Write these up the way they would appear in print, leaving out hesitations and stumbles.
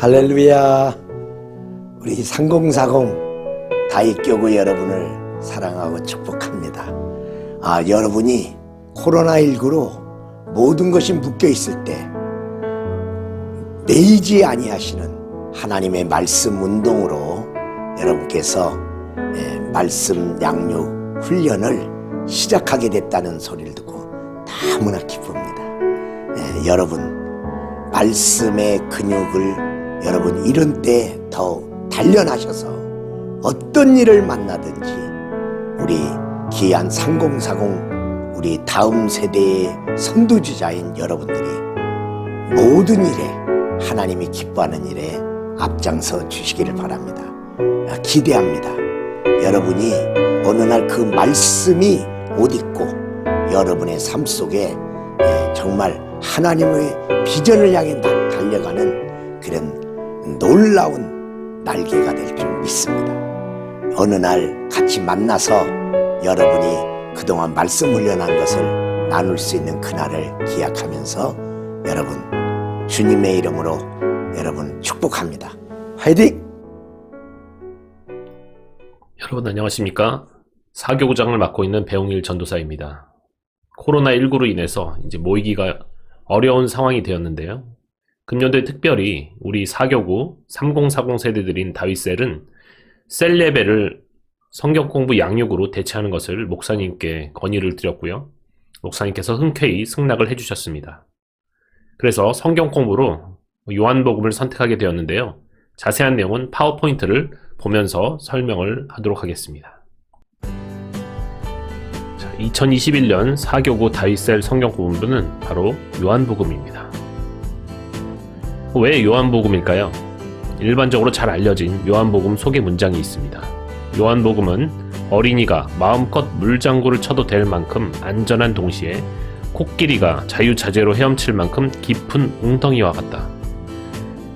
할렐루야. 우리 3040 다윗교구 여러분을 사랑하고 축복합니다. 여러분이 코로나19로 모든 것이 묶여 있을 때 매이지 아니하시는 하나님의 말씀 운동으로 여러분께서 말씀 양육 훈련을 시작하게 됐다는 소리를 듣고 너무나 기쁩니다. 여러분 말씀의 근육을 여러분 이런 때 더 단련하셔서 어떤 일을 만나든지 우리 귀한 3040 우리 다음 세대의 선두주자인 여러분들이 모든 일에 하나님이 기뻐하는 일에 앞장서 주시기를 바랍니다. 기대합니다. 여러분이 어느 날 그 말씀이 옷 입고 여러분의 삶 속에 정말 하나님의 비전을 향해 달려가는 그런 놀라운 날개가 될 줄 믿습니다. 어느 날 같이 만나서 여러분이 그동안 말씀 훈련한 것을 나눌 수 있는 그날을 기약하면서 여러분 주님의 이름으로 여러분 축복합니다. 화이팅! 여러분 안녕하십니까? 사교구장을 맡고 있는 배용일 전도사입니다. 코로나19로 인해서 이제 모이기가 어려운 상황이 되었는데요. 금년도에 특별히 우리 사교구 3040 세대들인 다윗셀은 셀 예배를 성경 공부 양육으로 대체하는 것을 목사님께 건의를 드렸고요. 목사님께서 흔쾌히 승낙을 해주셨습니다. 그래서 성경 공부로 요한복음을 선택하게 되었는데요. 자세한 내용은 파워포인트를 보면서 설명을 하도록 하겠습니다. 2021년 사교구 다윗셀 성경 공부는 바로 요한복음입니다. 왜 요한복음일까요? 일반적으로 잘 알려진 요한복음 소개 문장이 있습니다. 요한복음은 어린이가 마음껏 물장구를 쳐도 될 만큼 안전한 동시에 코끼리가 자유자재로 헤엄칠 만큼 깊은 웅덩이와 같다.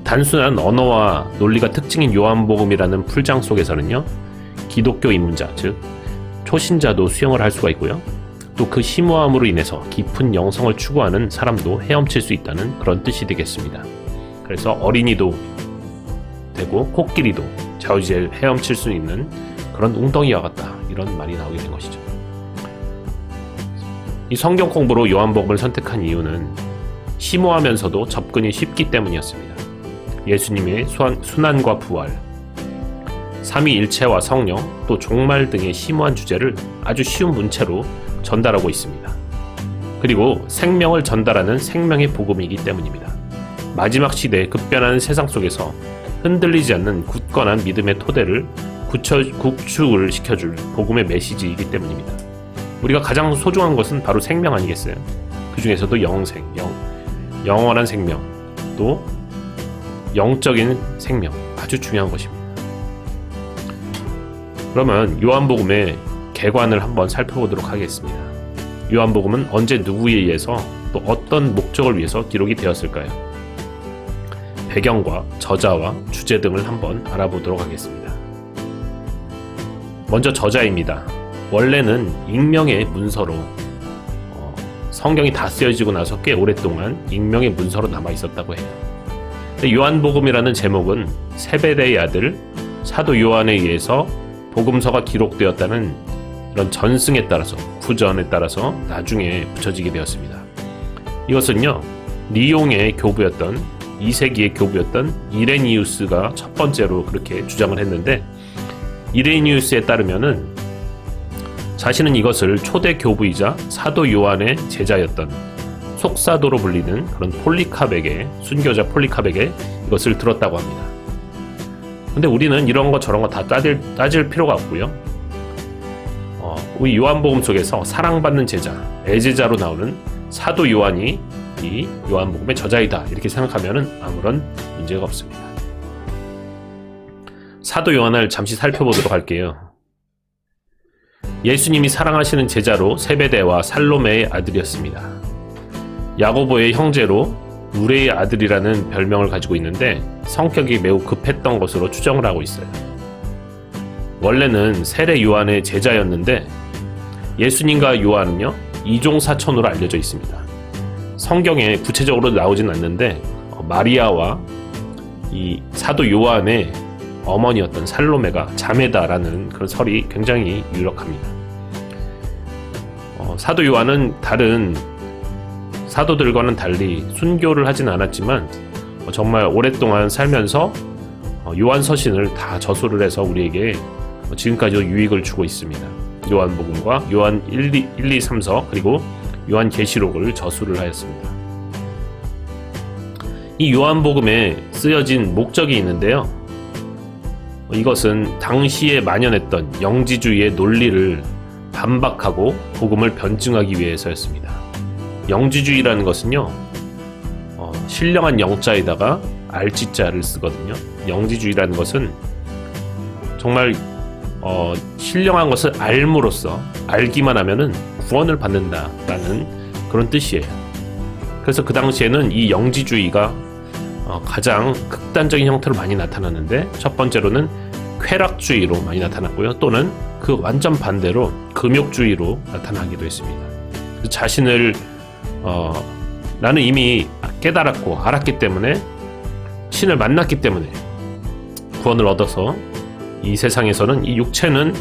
단순한 언어와 논리가 특징인 요한복음이라는 풀장 속에서는요, 기독교 입문자, 즉 초신자도 수용을 할 수가 있고요. 또 그 심오함으로 인해서 깊은 영성을 추구하는 사람도 헤엄칠 수 있다는 그런 뜻이 되겠습니다. 그래서 어린이도 되고 코끼리도 자유자재로 헤엄칠 수 있는 그런 웅덩이와 같다, 이런 말이 나오게 된 것이죠. 이 성경 공부로 요한복음을 선택한 이유는 심오하면서도 접근이 쉽기 때문이었습니다. 예수님의 순환과 부활, 삼위일체와 성령, 또 종말 등의 심오한 주제를 아주 쉬운 문체로 전달하고 있습니다. 그리고 생명을 전달하는 생명의 복음이기 때문입니다. 마지막 시대에 급변하는 세상 속에서 흔들리지 않는 굳건한 믿음의 토대를 구축을 시켜줄 복음의 메시지이기 때문입니다. 우리가 가장 소중한 것은 바로 생명 아니겠어요? 그 중에서도 영생, 영원한 생명, 또 영적인 생명, 아주 중요한 것입니다. 그러면 요한복음의 개관을 한번 살펴보도록 하겠습니다. 요한복음은 언제 누구에 의해서 또 어떤 목적을 위해서 기록이 되었을까요? 배경과 저자와 주제 등을 한번 알아보도록 하겠습니다. 먼저 저자입니다. 원래는 익명의 문서로 성경이 다 쓰여지고 나서 꽤 오랫동안 익명의 문서로 남아 있었다고 해요. 요한복음이라는 제목은 세베대의 아들 사도 요한에 의해서 복음서가 기록되었다는 이런 전승에 따라서, 구전에 따라서 나중에 붙여지게 되었습니다. 이것은요, 리옹의 교부였던 2세기의 교부였던 이레니우스가 첫 번째로 그렇게 주장을 했는데, 이레니우스에 따르면은 자신은 이것을 초대 교부이자 사도 요한의 제자였던 속사도로 불리는 그런 폴리캅에게, 순교자 폴리캅에게 이것을 들었다고 합니다. 근데 우리는 이런 거 저런 거 다 따질 필요가 없고요. 우리 요한복음 속에서 사랑받는 제자, 애제자로 나오는 사도 요한이 이 요한복음의 저자이다, 이렇게 생각하면 아무런 문제가 없습니다. 사도 요한을 잠시 살펴보도록 할게요. 예수님이 사랑하시는 제자로 세베대와 살로메의 아들이었습니다. 야고보의 형제로 우레의 아들이라는 별명을 가지고 있는데 성격이 매우 급했던 것으로 추정을 하고 있어요. 원래는 세례 요한의 제자였는데 예수님과 요한은요, 이종사촌으로 알려져 있습니다. 성경에 구체적으로 나오진 않는데 마리아와 이 사도 요한의 어머니였던 살로메가 자매다라는 그런 설이 굉장히 유력합니다. 사도 요한은 다른 사도들과는 달리 순교를 하진 않았지만 정말 오랫동안 살면서 요한 서신을 다 저술을 해서 우리에게 지금까지도 유익을 주고 있습니다. 요한복음과 요한 1, 2, 3서 그리고 요한 계시록을 저술을 하였습니다. 이 요한복음에 쓰여진 목적이 있는데요. 이것은 당시에 만연했던 영지주의의 논리를 반박하고 복음을 변증하기 위해서였습니다. 영지주의라는 것은요, 신령한 영자에다가 알지자를 쓰거든요. 영지주의라는 것은 정말 신령한 것을 알므로써 알기만 하면은 구원을 받는다라는 그런 뜻이에요. 그래서 그 당시에는 이 영지주의가 가장 극단적인 형태로 많이 나타났는데, 첫 번째로는 쾌락주의로 많이 나타났고요. 또는 그 완전 반대로 금욕주의로 나타나기도 했습니다. 자신을 나는 이미 깨달았고 알았기 때문에, 신을 만났기 때문에 구원을 얻어서 이 세상에서는 이 육체는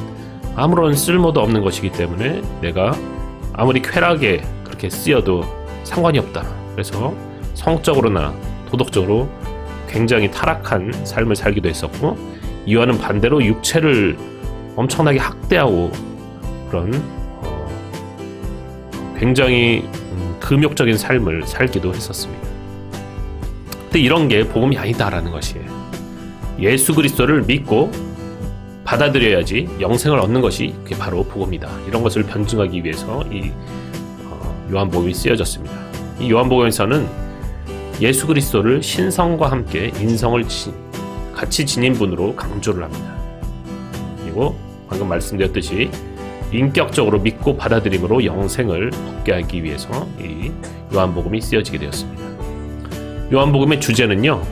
아무런 쓸모도 없는 것이기 때문에 내가 아무리 쾌락에 그렇게 쓰여도 상관이 없다. 그래서 성적으로나 도덕적으로 굉장히 타락한 삶을 살기도 했었고, 이와는 반대로 육체를 엄청나게 학대하고 그런 굉장히 금욕적인 삶을 살기도 했었습니다. 근데 이런 게 복음이 아니다라는 것이에요. 예수 그리스도를 믿고 받아들여야지 영생을 얻는 것이 그게 바로 복음이다. 이런 것을 변증하기 위해서 이 요한복음이 쓰여졌습니다. 이 요한복음에서는 예수 그리스도를 신성과 함께 인성을 같이 지닌 분으로 강조를 합니다. 그리고 방금 말씀드렸듯이 인격적으로 믿고 받아들임으로 영생을 얻게 하기 위해서 이 요한복음이 쓰여지게 되었습니다. 요한복음의 주제는요,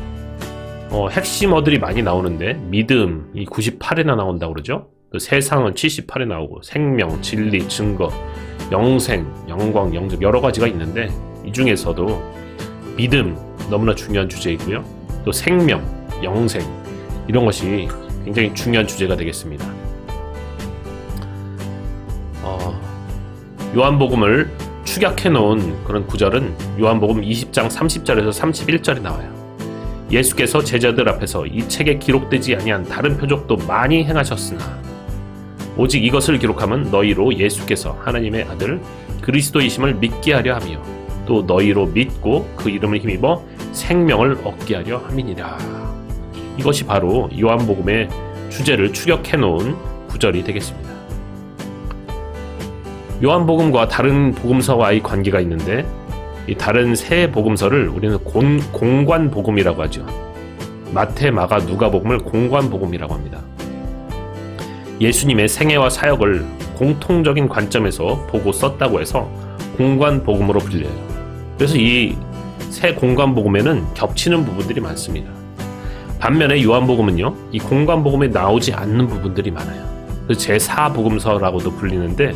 핵심어들이 많이 나오는데, 믿음이 98회나 나온다고 그러죠. 또 세상은 78회 나오고, 생명, 진리, 증거, 영생, 영광, 영접 여러 가지가 있는데, 이 중에서도 믿음 너무나 중요한 주제이고요. 또 생명, 영생 이런 것이 굉장히 중요한 주제가 되겠습니다. 요한복음을 축약해 놓은 그런 구절은 요한복음 20장 30절에서 31절에 나와요. 예수께서 제자들 앞에서 이 책에 기록되지 아니한 다른 표적도 많이 행하셨으나 오직 이것을 기록하면 너희로 예수께서 하나님의 아들 그리스도이심을 믿게 하려 하며 또 너희로 믿고 그 이름을 힘입어 생명을 얻게 하려 함이니라. 이것이 바로 요한복음의 주제를 추격해 놓은 구절이 되겠습니다. 요한복음과 다른 복음서와의 관계가 있는데, 이 다른 세 복음서를 우리는 공관복음이라고 하죠. 마태, 마가, 누가복음을 공관복음이라고 합니다. 예수님의 생애와 사역을 공통적인 관점에서 보고 썼다고 해서 공관복음으로 불려요. 그래서 이 세 공관복음에는 겹치는 부분들이 많습니다. 반면에 요한복음은요, 이 공관복음에 나오지 않는 부분들이 많아요. 그래서 제4복음서라고도 불리는데,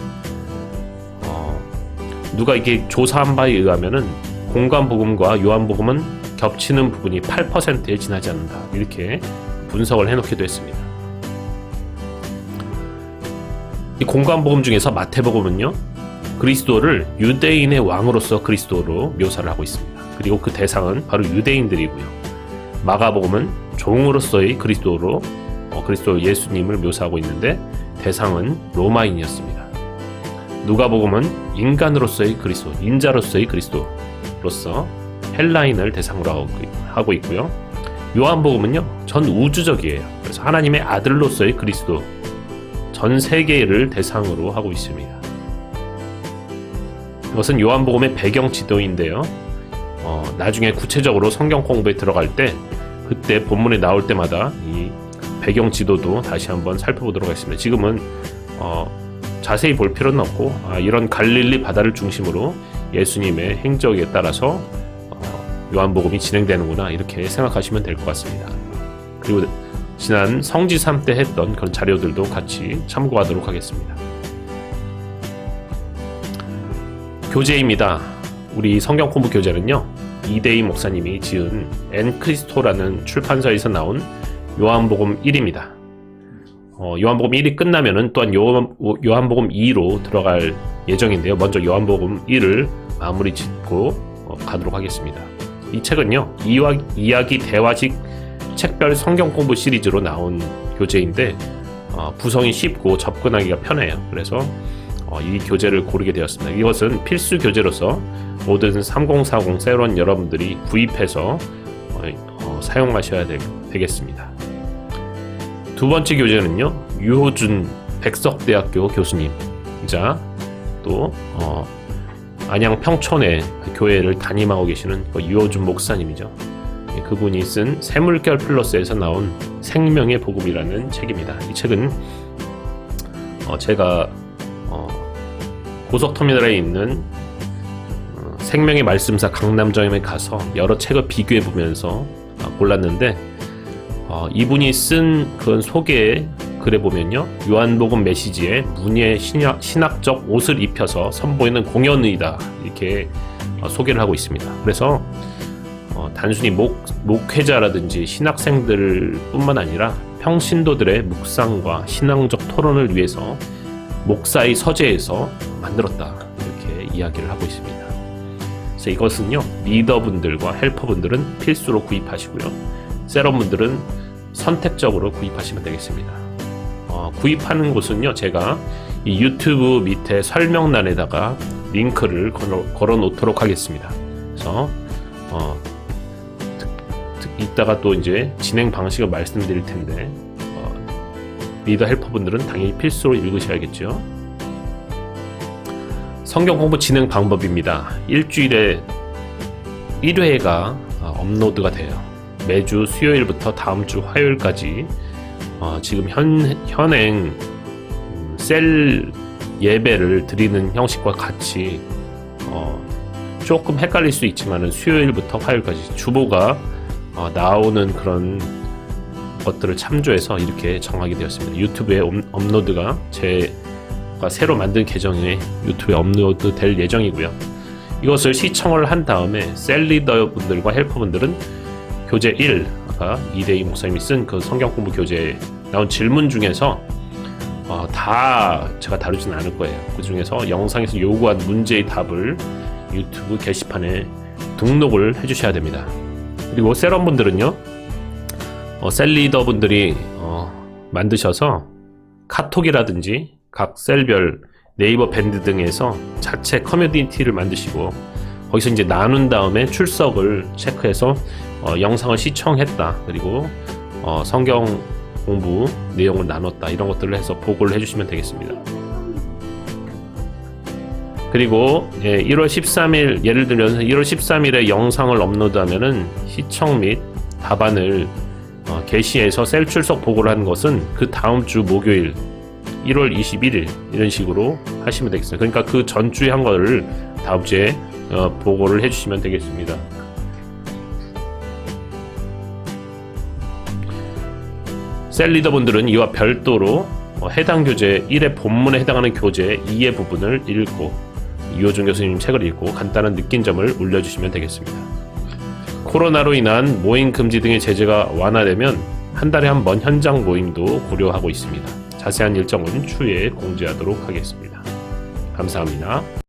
누가 이게 조사한 바에 의하면은 공관복음과 요한복음은 겹치는 부분이 8%에 지나지 않는다. 이렇게 분석을 해놓기도 했습니다. 이 공관복음 중에서 마태복음은요, 그리스도를 유대인의 왕으로서 그리스도로 묘사를 하고 있습니다. 그리고 그 대상은 바로 유대인들이고요. 마가복음은 종으로서의 그리스도로 그리스도 예수님을 묘사하고 있는데 대상은 로마인이었습니다. 누가복음은 인간으로서의 그리스도, 인자로서의 그리스도로서 헬라인을 대상으로 하고 있고요. 요한복음은요, 전 우주적이에요. 그래서 하나님의 아들로서의 그리스도, 전 세계를 대상으로 하고 있습니다. 이것은 요한복음의 배경 지도인데요. 나중에 구체적으로 성경 공부에 들어갈 때, 그때 본문에 나올 때마다 이 배경 지도도 다시 한번 살펴보도록 하겠습니다. 지금은 자세히 볼 필요는 없고, 이런 갈릴리 바다를 중심으로 예수님의 행적에 따라서 요한복음이 진행되는구나, 이렇게 생각하시면 될 것 같습니다. 그리고 지난 성지3 때 했던 그런 자료들도 같이 참고하도록 하겠습니다. 교재입니다. 우리 성경 공부 교재는요, 이대희 목사님이 지은 엔크리스토라는 출판사에서 나온 요한복음 1입니다. 요한복음 1이 끝나면은 또한 요한복음 2로 들어갈 예정인데요. 먼저 요한복음 1을 마무리 짓고 가도록 하겠습니다. 이 책은요, 이야기 대화식 책별 성경 공부 시리즈로 나온 교재인데 구성이 쉽고 접근하기가 편해요. 그래서 이 교재를 고르게 되었습니다. 이것은 필수 교재로서 모든 3040 세론 여러분들이 구입해서 사용하셔야 되겠습니다. 두 번째 교재는요, 유호준 백석대학교 교수님이자 또 안양 평촌의 교회를 담임하고 계시는 유호준 목사님이죠. 그분이 쓴 세물결 플러스에서 나온 생명의 복음이라는 책입니다. 이 책은 제가 고속터미널에 있는 생명의 말씀사 강남점에 가서 여러 책을 비교해 보면서 골랐는데, 이분이 쓴 그런 소개 글에 보면요, 요한복음 메시지에 문예 신학적 옷을 입혀서 선보이는 공연의다, 이렇게 소개를 하고 있습니다. 그래서 단순히 목회자라든지 신학생들 뿐만 아니라 평신도들의 묵상과 신앙적 토론을 위해서 목사의 서재에서 만들었다, 이렇게 이야기를 하고 있습니다. 그래서 이것은요, 리더분들과 헬퍼분들은 필수로 구입하시고요, 세럼분들은 선택적으로 구입하시면 되겠습니다. 구입하는 곳은요, 제가 이 유튜브 밑에 설명란에다가 링크를 걸어 놓도록 하겠습니다. 그래서 이따가 또 이제 진행 방식을 말씀드릴 텐데, 리더 헬퍼분들은 당연히 필수로 읽으셔야겠죠. 성경 공부 진행 방법입니다. 일주일에 1회가 업로드가 돼요. 매주 수요일부터 다음 주 화요일까지 지금 현행 셀 예배를 드리는 형식과 같이 조금 헷갈릴 수 있지만 수요일부터 화요일까지 주보가 나오는 그런 것들을 참조해서 이렇게 정하게 되었습니다. 유튜브에 업로드가 제가 새로 만든 계정에 유튜브에 업로드 될 예정이고요. 이것을 시청을 한 다음에 셀리더 분들과 헬퍼 분들은 교재 1, 아까 이대희 목사님이 쓴 그 성경 공부 교재에 나온 질문 중에서 다 제가 다루진 않을 거예요. 그 중에서 영상에서 요구한 문제의 답을 유튜브 게시판에 등록을 해주셔야 됩니다. 그리고 세럼 분들은요, 셀리더 분들이 만드셔서 카톡이라든지 각 셀별 네이버 밴드 등에서 자체 커뮤니티를 만드시고 거기서 이제 나눈 다음에 출석을 체크해서 영상을 시청했다, 그리고 성경 공부 내용을 나눴다, 이런 것들을 해서 보고를 해주시면 되겠습니다. 그리고 1월 13일, 예를 들면 1월 13일에 영상을 업로드하면은 시청 및 답안을 게시해서 셀 출석 보고를 하는 것은 그 다음 주 목요일 1월 21일 이런 식으로 하시면 되겠습니다. 그러니까 그 전주에 한 거를 다음 주에 보고를 해주시면 되겠습니다. 셀 리더분들은 이와 별도로 해당 교재 1의 본문에 해당하는 교재 2의 부분을 읽고 유호준 교수님 책을 읽고 간단한 느낀 점을 올려주시면 되겠습니다. 코로나로 인한 모임 금지 등의 제재가 완화되면 한 달에 한 번 현장 모임도 고려하고 있습니다. 자세한 일정은 추후에 공지하도록 하겠습니다. 감사합니다.